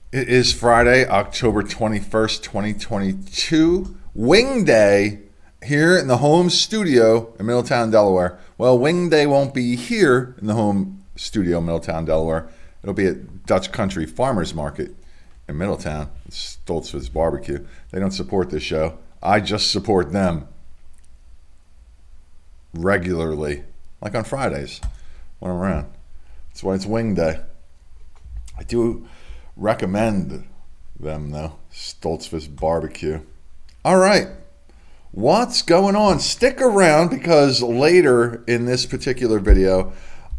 It is Friday, October 21st, 2022, Wing Day here in the home studio in Middletown, Delaware. Well, Wing Day won't be here in the home studio in Middletown, Delaware. It'll be at Dutch Country Farmers Market in Middletown. It's Stoltzfus Barbecue. They don't support this show. I just support them regularly, like on Fridays when I'm around. That's why it's Wing Day. I do recommend them though. Stoltzfus Barbecue. All right, what's going on? Stick around because later in this particular video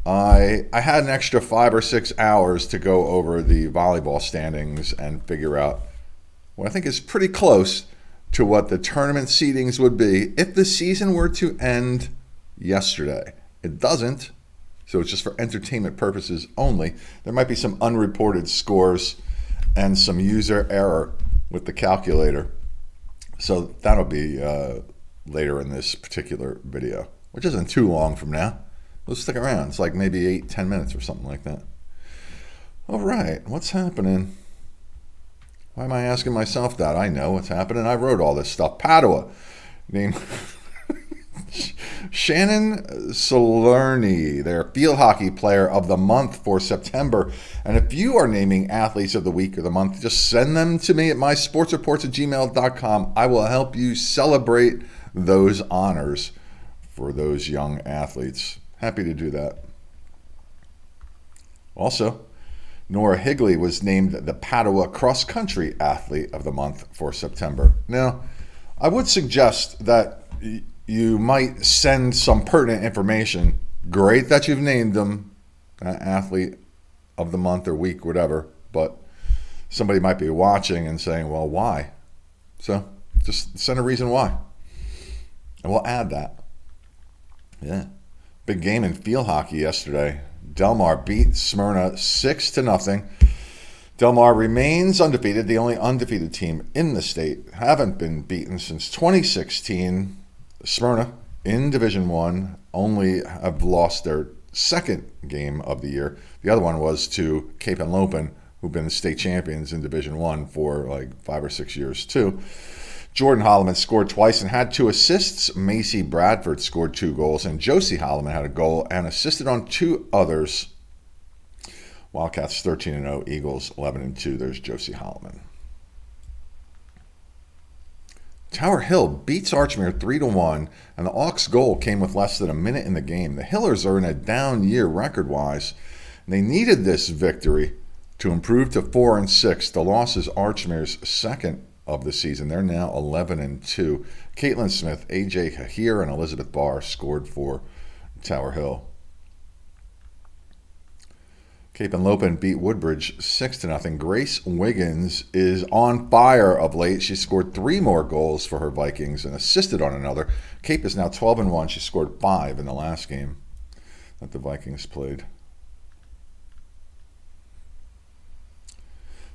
I had an extra 5 or 6 hours to go over the volleyball standings and figure out what I think is pretty close to what the tournament seedings would be if the season were to end yesterday. It doesn't. So it's just for entertainment purposes only. There might be some unreported scores and some user error with the calculator. So that'll be later in this particular video, which isn't too long from now. We'll stick around. It's like maybe 8-10 minutes or something like that. All right, what's happening? Why am I asking myself that? I know what's happening. I wrote all this stuff. Padua, named Shannon Salerni, their field hockey player of the month for September. And if you are naming athletes of the week or the month, just send them to me at mysportsreports@gmail.com. I will help you celebrate those honors for those young athletes. Happy to do that. Also, Nora Higley was named the Padua Cross Country Athlete of the Month for September. Now, I would suggest that you might send some pertinent information. Great that you've named them athlete of the month or week, whatever, but somebody might be watching and saying, well, why? So just send a reason why, and we'll add that. Yeah. Big game in field hockey yesterday. Delmar beat Smyrna 6-0. Delmar remains undefeated, the only undefeated team in the state. Haven't been beaten since 2016. Smyrna in Division I only have lost their second game of the year. The other one was to Cape and Lopin, who've been the state champions in Division I for like 5 or 6 years too. Jordan Holloman scored twice and had 2 assists. Macy Bradford scored 2 goals, and Josie Holloman had a goal and assisted on 2 others. Wildcats 13-0, Eagles 11-2. There's Josie Holloman. Tower Hill beats Archmere 3-1, and the Auks goal came with less than a minute in the game. The Hillers are in a down year record-wise, and they needed this victory to improve to 4-6. The loss is Archmere's second of the season. They're now 11-2. Caitlin Smith, AJ Hahir, and Elizabeth Barr scored for Tower Hill. Cape and Lopin beat Woodbridge 6-0. Grace Wiggins is on fire of late. She scored 3 more goals for her Vikings and assisted on another. Cape is now 12-1. She scored 5 in the last game that the Vikings played.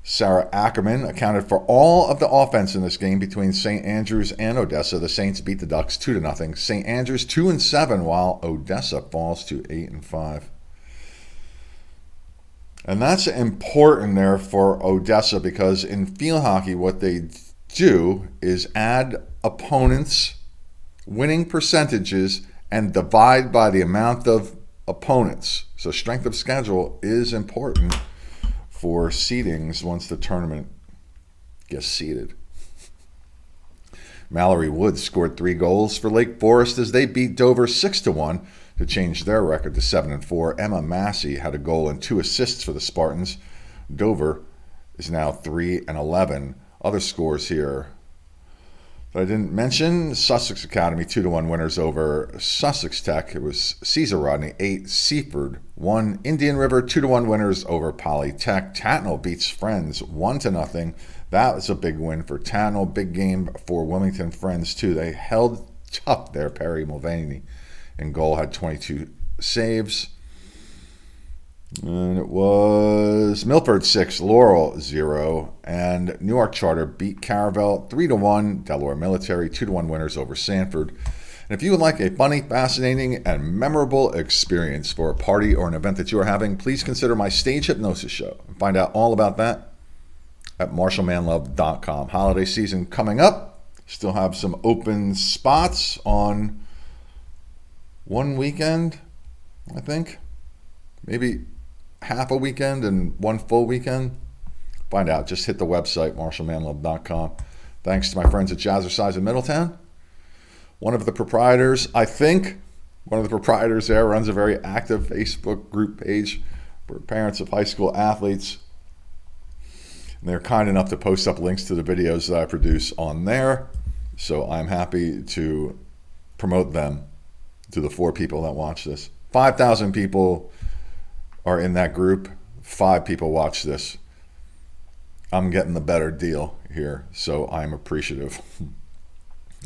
Sarah Ackerman accounted for all of the offense in this game between St. Andrews and Odessa. The Saints beat the Ducks 2-0. St. Andrews 2-7, while Odessa falls to 8-5. And that's important there for Odessa because in field hockey, what they do is add opponents' winning percentages and divide by the amount of opponents. So strength of schedule is important for seedings once the tournament gets seeded. Mallory Woods scored 3 goals for Lake Forest as they beat Dover 6-1 to change their record to 7-4. Emma Massey had a goal and 2 assists for the Spartans. Dover is now 3-11. Other scores here. that I didn't mention. Sussex Academy 2-1 winners over Sussex Tech. It was Caesar Rodney 8, Seaford 1. Indian River 2-1 winners over Polytech. Tatnall beats Friends 1-0. That was a big win for Tatnall. Big game for Wilmington Friends too. They held tough there. Perry Mulvaney in goal had 22 saves. And it was Milford 6, Laurel 0, and Newark Charter beat Caravel 3-1. Delaware Military 2-1 winners over Sanford. And if you would like a funny, fascinating, and memorable experience for a party or an event that you are having, please consider my stage hypnosis show. Find out all about that at MarshalManlove.com. Holiday season coming up. Still have some open spots on one weekend, I think. Maybe half a weekend and one full weekend. Find out. Just hit the website, MarshalManlove.com. Thanks to my friends at Jazzercise in Middletown. One of the proprietors there runs a very active Facebook group page for parents of high school athletes. And they're kind enough to post up links to the videos that I produce on there. So I'm happy to promote them to the 4 people that watch this. 5,000 people are in that group. 5 people watch this. I'm getting the better deal here, so I'm appreciative.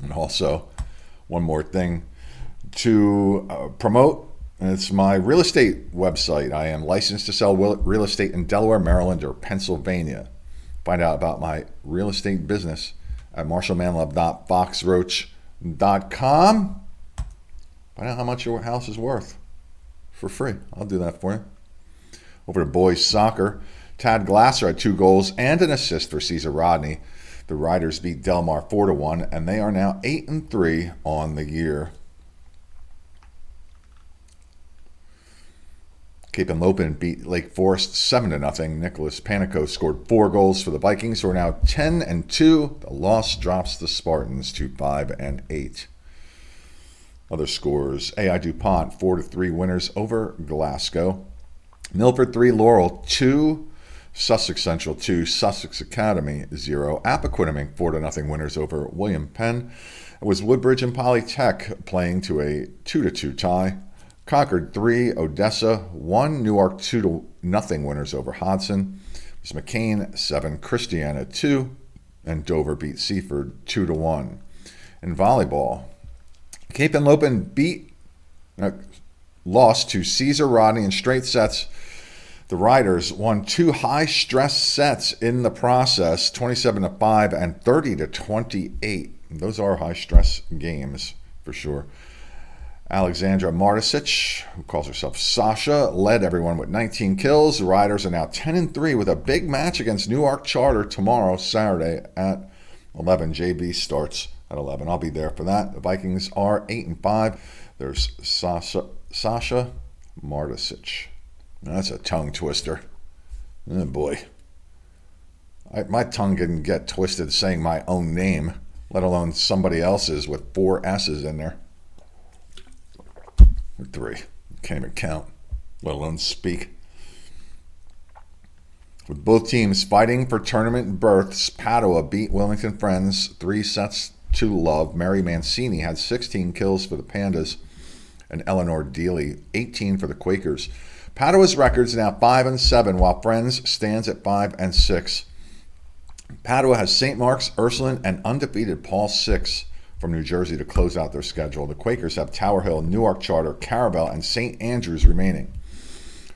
And also, one more thing to promote, and it's my real estate website. I am licensed to sell real estate in Delaware, Maryland, or Pennsylvania. Find out about my real estate business at marshallmanlove.foxroach.com. Find out how much your house is worth for free. I'll do that for you. Over to boys soccer, Tad Glasser had 2 goals and an assist for Caesar Rodney. The Riders beat Delmar 4-1, and they are now 8-3 on the year. Cape and Lopin beat Lake Forest 7-0. Nicholas Panico scored 4 goals for the Vikings, who are now 10-2. The loss drops the Spartans to 5-8. Other scores: AI DuPont 4-3 winners over Glasgow. Milford 3, Laurel 2, Sussex Central 2, Sussex Academy 0. Appoquinimink 4-0 winners over William Penn. It was Woodbridge and Polytech playing to a 2-2 tie. Concord 3, Odessa 1, Newark 2-0 winners over Hodson. It was McCain 7, Christiana 2, and Dover beat Seaford 2-1. In volleyball, Cape and Lopin lost to Caesar Rodney in straight sets. The Riders won 2 high-stress sets in the process, 27-5 and 30-28. Those are high-stress games for sure. Alexandra Martisic, who calls herself Sasha, led everyone with 19 kills. The Riders are now 10-3 with a big match against Newark Charter tomorrow, Saturday at 11. JB starts at 11. I'll be there for that. The Vikings are 8-5. There's Sasha Martisic. That's a tongue twister. Oh boy. My tongue didn't get twisted saying my own name, let alone somebody else's with 4 S's in there. Or 3. Can't even count, let alone speak. With both teams fighting for tournament berths, Padua beat Wilmington Friends 3-0. Mary Mancini had 16 kills for the Pandas, and Eleanor Dealey 18 for the Quakers. Padua's record's now 5-7, while Friends stands at 5-6. Padua has St. Mark's, Ursuline, and undefeated Paul VI from New Jersey to close out their schedule. The Quakers have Tower Hill, Newark Charter, Caravel, and St. Andrews remaining.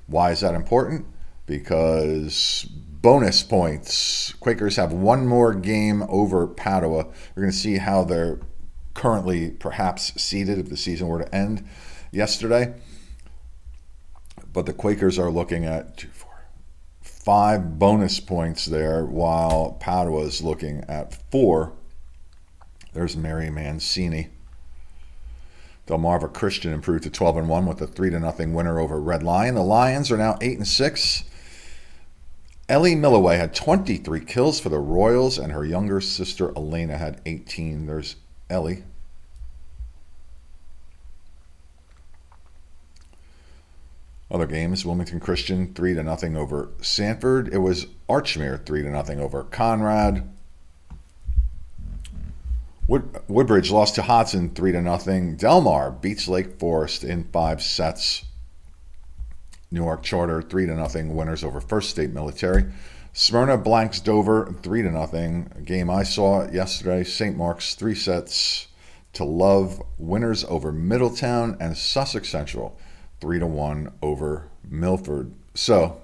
Why is that important? Because bonus points. Quakers have 1 more game over Padua. We're going to see how they're currently perhaps seeded if the season were to end yesterday. But the Quakers are looking at 5 bonus points there, while Padua is looking at 4. There's Mary Mancini. Delmarva Christian improved to 12-1 with a 3-0 winner over Red Lion. The Lions are now 8-6. Ellie Milloway had 23 kills for the Royals, and her younger sister Elena had 18. There's Ellie. Other games: Wilmington Christian 3-0 over Sanford. It was Archmere 3-0 over Conrad. Woodbridge lost to Hodson 3-0. Delmar beats Lake Forest in 5 sets. Newark Charter 3-0 winners over First State Military. Smyrna blanks Dover 3-0. A game I saw yesterday. St. Mark's 3 sets to love winners over Middletown, and Sussex Central 3-1 over Milford. So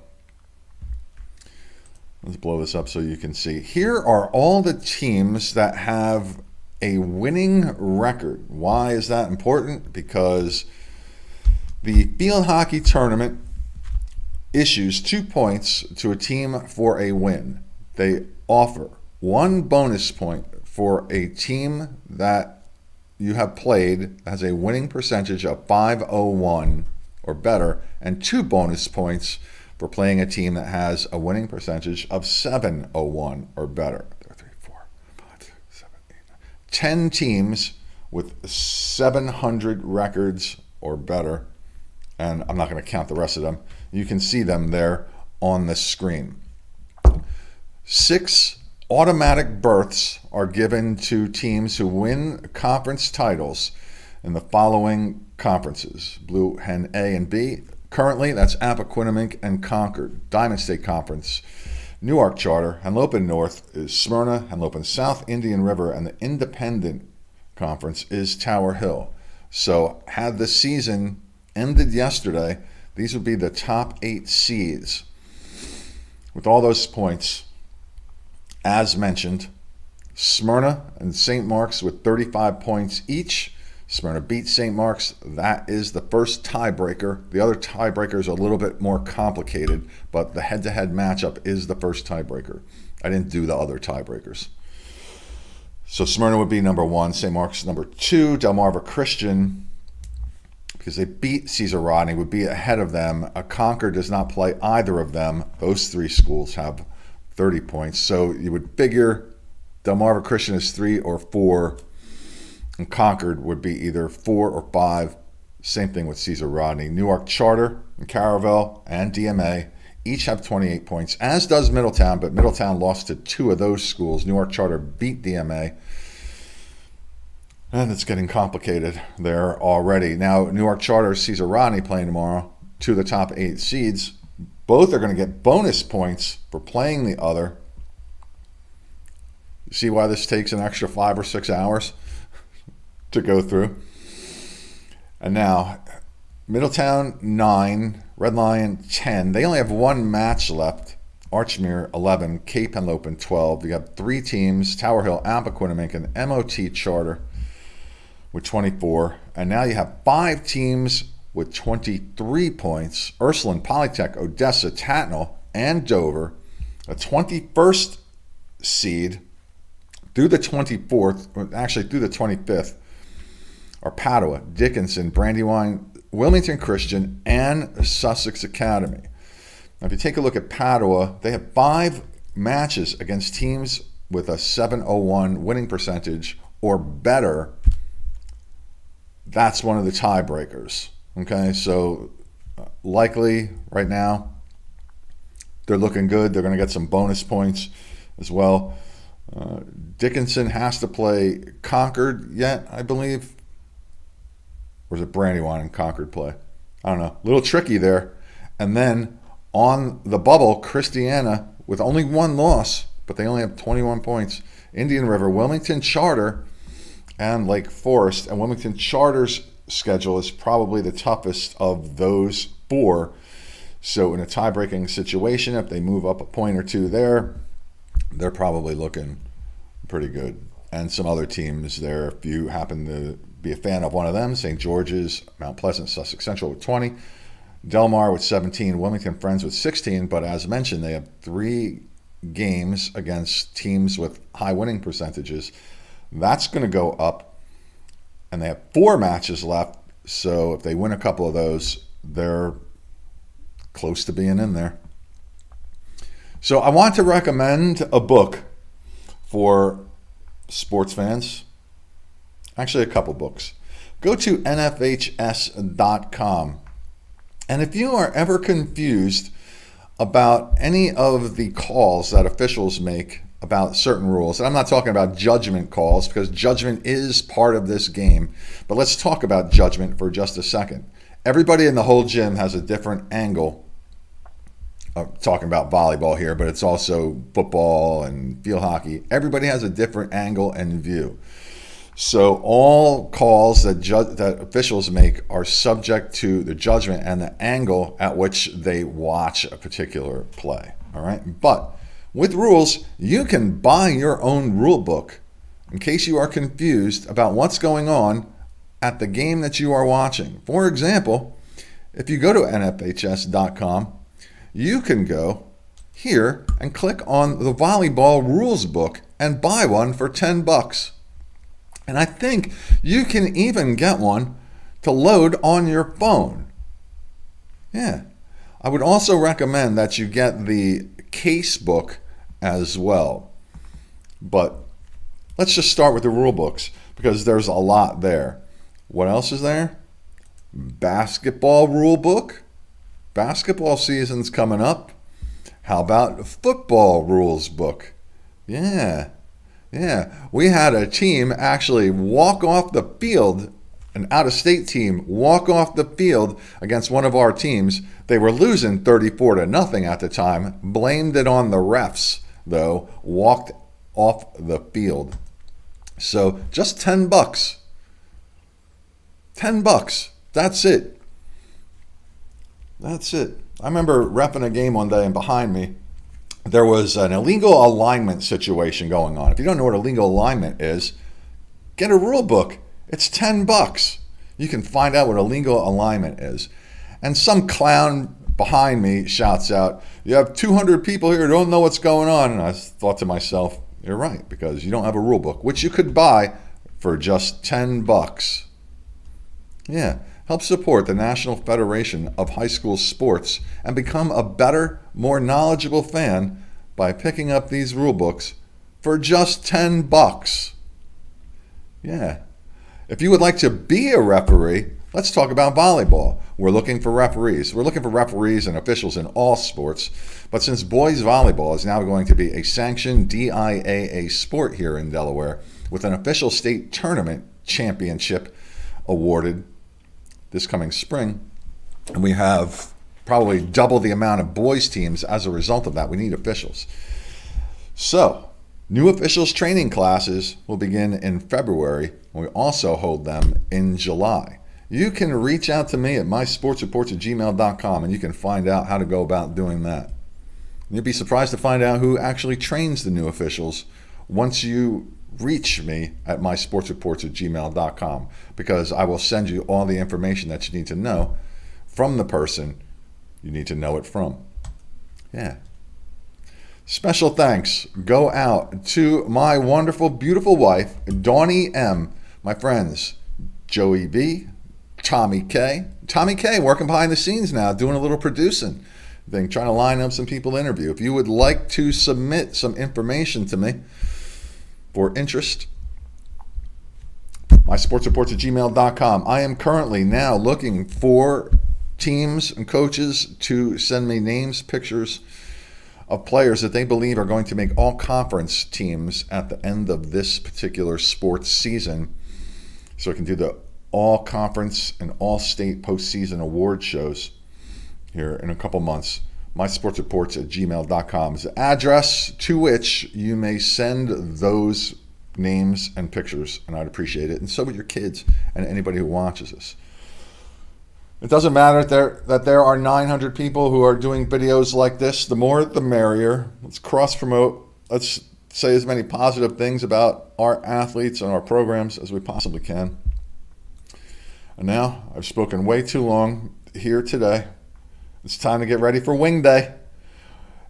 let's blow this up so you can see. Here are all the teams that have a winning record. Why is that important? Because the field hockey tournament issues 2 points to a team for a win. They offer 1 bonus point for a team that you have played that has a winning percentage of .501 or better, and 2 bonus points for playing a team that has a winning percentage of .701 or better. 10 teams with 700 records or better, and I'm not going to count the rest of them. You can see them there on the screen. 6 automatic berths are given to teams who win conference titles in the following conferences: Blue Hen A and B. Currently, that's Appoquinimink and Concord. Diamond State Conference, Newark Charter. Henlopen North is Smyrna. Henlopen South, Indian River. And the Independent Conference is Tower Hill. So had the season ended yesterday, these would be the top 8 seeds. With all those points, as mentioned, Smyrna and St. Mark's with 35 points each. Smyrna beats St. Mark's. That is the first tiebreaker. The other tiebreakers are a little bit more complicated, but the head-to-head matchup is the first tiebreaker. I didn't do the other tiebreakers. So Smyrna would be number 1, St. Mark's number 2. Delmarva Christian, because they beat Caesar Rodney, would be ahead of them. Concord does not play either of them. Those 3 schools have 30 points. So you would figure Delmarva Christian is 3 or 4. And Concord would be either 4 or 5. Same thing with Caesar Rodney. Newark Charter and Caravel and DMA each have 28 points, as does Middletown, but Middletown lost to 2 of those schools. Newark Charter beat DMA. And it's getting complicated there already. Now, Newark Charter, Caesar Rodney playing tomorrow. 2 of the top 8 seeds. Both are going to get bonus points for playing the other. You see why this takes an extra 5 or 6 hours to go through. And now, Middletown 9, Red Lion 10. They only have 1 match left. Archmere 11, Cape Henlopen 12. You have 3 teams: Tower Hill, Appoquinimink, and MOT Charter with 24. And now you have 5 teams with 23 points: Ursuline, Polytech, Odessa, Tatnall, and Dover. A 21st seed through the 24th, actually through the 25th, are Padua, Dickinson, Brandywine, Wilmington Christian, and Sussex Academy. Now, if you take a look at Padua, they have 5 matches against teams with a .701 winning percentage or better. That's one of the tiebreakers. Okay, so likely right now they're looking good. They're going to get some bonus points as well. Dickinson has to play Concord yet, I believe. Or is it Brandywine and Concord play? I don't know. A little tricky there. And then on the bubble, Christiana with only 1 loss, but they only have 21 points. Indian River, Wilmington Charter, and Lake Forest. And Wilmington Charter's schedule is probably the toughest of those 4. So in a tie-breaking situation, if they move up a point or 2 there, they're probably looking pretty good. And some other teams there, if you happen to be a fan of one of them: St. George's, Mount Pleasant, Sussex Central with 20, Delmar with 17, Wilmington Friends with 16. But as mentioned, they have 3 games against teams with high winning percentages. That's going to go up, and they have 4 matches left. So if they win a couple of those, they're close to being in there. So I want to recommend a book for sports fans. Actually, a couple books. Go to nfhs.com. And if you are ever confused about any of the calls that officials make about certain rules. And I'm not talking about judgment calls, because judgment is part of this game. But let's talk about judgment for just a second. Everybody in the whole gym has a different angle. I'm talking about volleyball here, but it's also football and field hockey. Everybody has a different angle and view. So all calls that officials make are subject to the judgment and the angle at which they watch a particular play. All right, but with rules, you can buy your own rule book in case you are confused about what's going on at the game that you are watching. For example, if you go to nfhs.com, you can go here and click on the volleyball rules book and buy one for $10. And I think you can even get one to load on your phone. Yeah. I would also recommend that you get the case book as well. But let's just start with the rule books, because there's a lot there. What else is there? Basketball rule book. Basketball season's coming up. How about football rules book? Yeah. We had a team actually walk off the field, an out-of-state team walk off the field against one of our teams. They were losing 34-0 at the time. Blamed it on the refs, though. Walked off the field. So just $10. $10. That's it. I remember repping a game one day, and behind me there was an illegal alignment situation going on. If you don't know what illegal alignment is, get a rule book. It's $10. You can find out what illegal alignment is. And some clown behind me shouts out, "You have 200 people here who don't know what's going on." And I thought to myself, you're right, because you don't have a rule book, which you could buy for just $10. Yeah. Help support the National Federation of High School Sports and become a better, more knowledgeable fan by picking up these rule books for just $10. Yeah. If you would like to be a referee, let's talk about volleyball. We're looking for referees. We're looking for referees and officials in all sports. But since boys volleyball is now going to be a sanctioned DIAA sport here in Delaware, with an official state tournament championship awarded this coming spring, and we have probably double the amount of boys teams as a result of that. We need officials. So, new officials training classes will begin in February. We also hold them in July. You can reach out to me at mysportsreports@gmail.com, and you can find out how to go about doing that. You'd be surprised to find out who actually trains the new officials once you reach me at mysportsreports@gmail.com, because I will send you all the information that you need to know from the person you need to know it from. Yeah. Special thanks go out to my wonderful, beautiful wife, Dawnie M., my friends, Joey B., Tommy K. Tommy K working behind the scenes now, doing a little producing thing, trying to line up some people to interview. If you would like to submit some information to me for interest, mysportsreports@gmail.com. I am currently now looking for teams and coaches to send me names, pictures of players that they believe are going to make all conference teams at the end of this particular sports season, so I can do the all conference and all state postseason award shows here in a couple months. mysportsreports@gmail.com is the address to which you may send those names and pictures, and I'd appreciate it. And so would your kids and anybody who watches this. It doesn't matter that there are 900 people who are doing videos like this. The more, the merrier. Let's cross-promote. Let's say as many positive things about our athletes and our programs as we possibly can. And now, I've spoken way too long here today. It's time to get ready for wing day.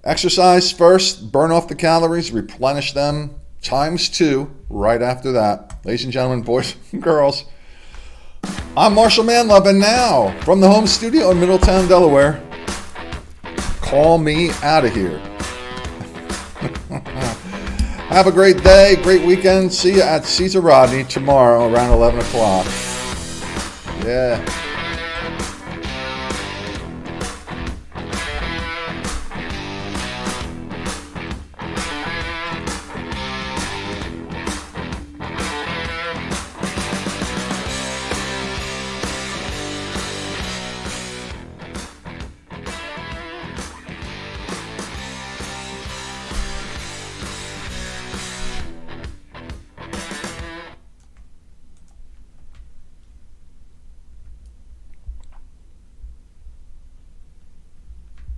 Exercise first, burn off the calories, replenish them ×2 right after that. Ladies and gentlemen, boys and girls, I'm Marshal Manlove, and now, from the home studio in Middletown, Delaware, call me out of here. Have a great day, great weekend. See you at Caesar Rodney tomorrow around 11 o'clock. Yeah.